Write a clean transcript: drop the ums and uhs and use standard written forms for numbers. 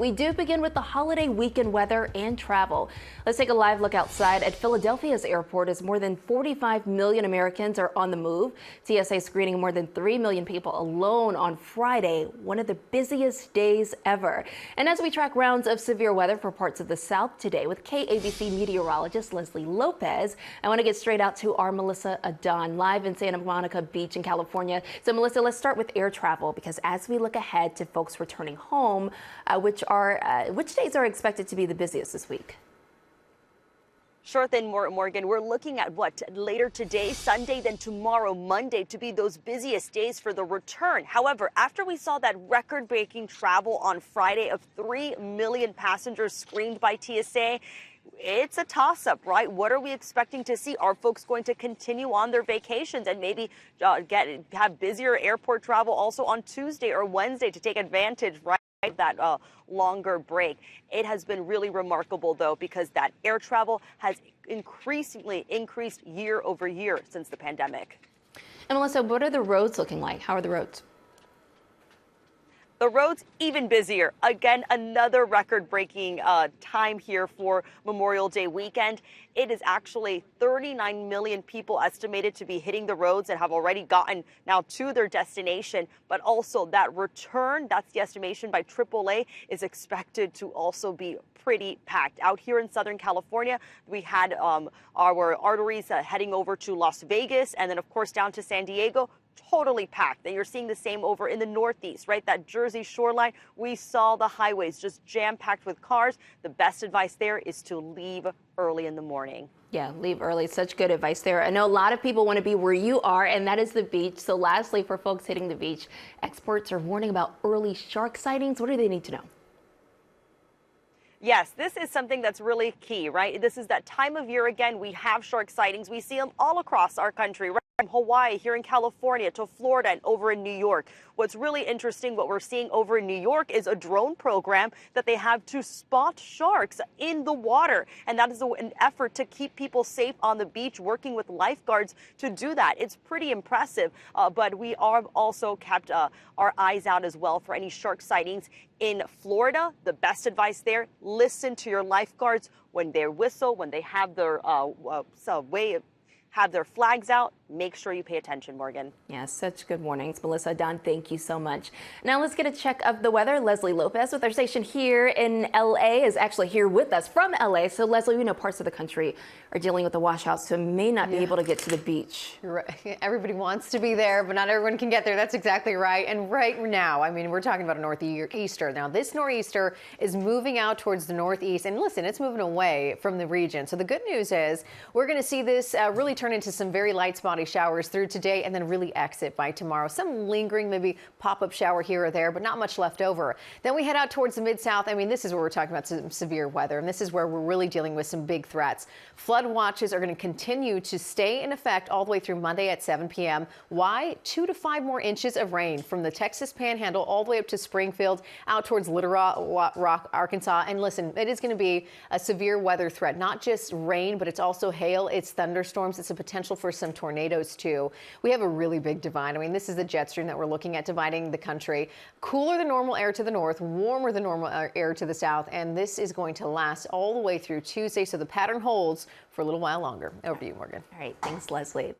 We do begin with the holiday weekend weather and travel. Let's take a live look outside at Philadelphia's airport as more than 45 million Americans are on the move. TSA screening more than 3 million people alone on Friday, one of the busiest days ever. And as we track rounds of severe weather for parts of the South today with KABC meteorologist Leslie Lopez, I want to get straight out to our Melissa Adon live in Santa Monica Beach in California. So Melissa, let's start with air travel because as we look ahead to folks returning home, which days are expected to be the busiest this week? Sure thing, Morgan. We're looking at what later today, Sunday, then tomorrow, Monday, to be those busiest days for the return. However, after we saw that record-breaking travel on Friday of 3 million passengers screened by TSA, it's a toss-up, right? What are we expecting to see? Are folks going to continue on their vacations and maybe have busier airport travel also on Tuesday or Wednesday to take advantage, right? That longer break. It has been really remarkable, though, because that air travel has increasingly increased year over year since the pandemic. And Melissa, what are the roads looking like? How are the roads? The roads even busier. Again, another record-breaking time here for Memorial Day weekend. It is actually 39 million people estimated to be hitting the roads and have already gotten now to their destination. But also that return, that's the estimation by AAA, is expected to also be pretty packed. Out here in Southern California, we had our arteries heading over to Las Vegas and then, of course, down to San Diego. Totally packed. And you're seeing the same over in the Northeast, right? That Jersey shoreline, we saw the highways just jam-packed with cars. The best advice there is to leave early in the morning. Yeah, leave early. Such good advice there. I know a lot of people want to be where you are, and that is the beach. So lastly, for folks hitting the beach, experts are warning about early shark sightings. What do they need to know? Yes, this is something that's really key, right? This is that time of year again. We have shark sightings. We see them all across our country, right? From Hawaii, here in California, to Florida, and over in New York. What's really interesting, what we're seeing over in New York is a drone program that they have to spot sharks in the water. And that is an effort to keep people safe on the beach, working with lifeguards to do that. It's pretty impressive, but we are also kept our eyes out as well for any shark sightings in Florida. The best advice there, listen to your lifeguards when they whistle, when they have their have their flags out. Make sure you pay attention, Morgan. Yeah, such good warnings. Melissa Dunn, thank you so much. Now let's get a check of the weather. Leslie Lopez with our station here in LA is actually here with us from LA. So Leslie, we know parts of the country are dealing with the washouts, so may not be able to get to the beach. You're right. Everybody wants to be there, but not everyone can get there. That's exactly right. And right now, I mean, we're talking about a northeaster. Now, this nor'easter is moving out towards the northeast. And listen, it's moving away from the region. So the good news is we're going to see this really turn into some very light spotty showers through today and then really exit by tomorrow. Some lingering, maybe pop-up shower here or there, but not much left over. Then we head out towards the mid-south. I mean, this is where we're talking about some severe weather, and this is where we're really dealing with some big threats. Flood watches are going to continue to stay in effect all the way through Monday at 7 p.m. Why? 2 to 5 more inches of rain from the Texas Panhandle all the way up to Springfield, out towards Little Rock, Arkansas. And listen, it is going to be a severe weather threat, not just rain, but it's also hail, it's thunderstorms, it's a potential for some tornadoes too. We have a really big divide. I mean, this is the jet stream that we're looking at dividing the country. Cooler than normal air to the north, warmer than normal air to the south, and this is going to last all the way through Tuesday, so the pattern holds for a little while longer. Over to you, Morgan. All right, thanks, Leslie.